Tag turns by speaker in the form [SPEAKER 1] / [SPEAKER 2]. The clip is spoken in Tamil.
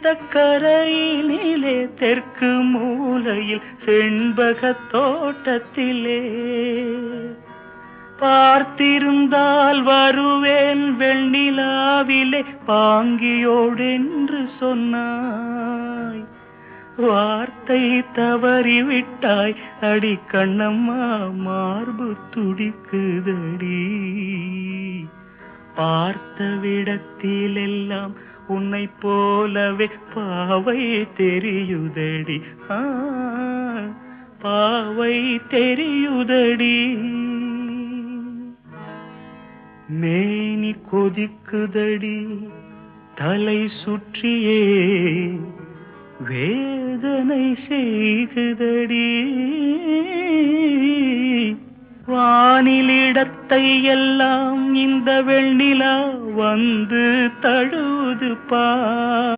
[SPEAKER 1] தீர்த்தக்கரையினிலே தெற்கு மூலையில் செண்பகத் தோட்டத்திலே பார்த்திருந்தால் வருவேன் வெண்ணிலாவிலே பாங்கியோடென்று சொன்னாய். வார்த்தை தவறிவிட்டாய் அடி கண்ணம்மா, மார்பு துடிக்குதடி. பார்த்த விடத்திலெல்லாம் உன்னை போலவே பாவை தெரியுதடி. பாவை தெரியுதடி. மேனி கொதிக்குதடி, தலை சுற்றியே வேதனை செய்குதடி. வானிலிடத்தை எல்லாம் இந்த வெண்ணிலா வந்து தழுவுது பா.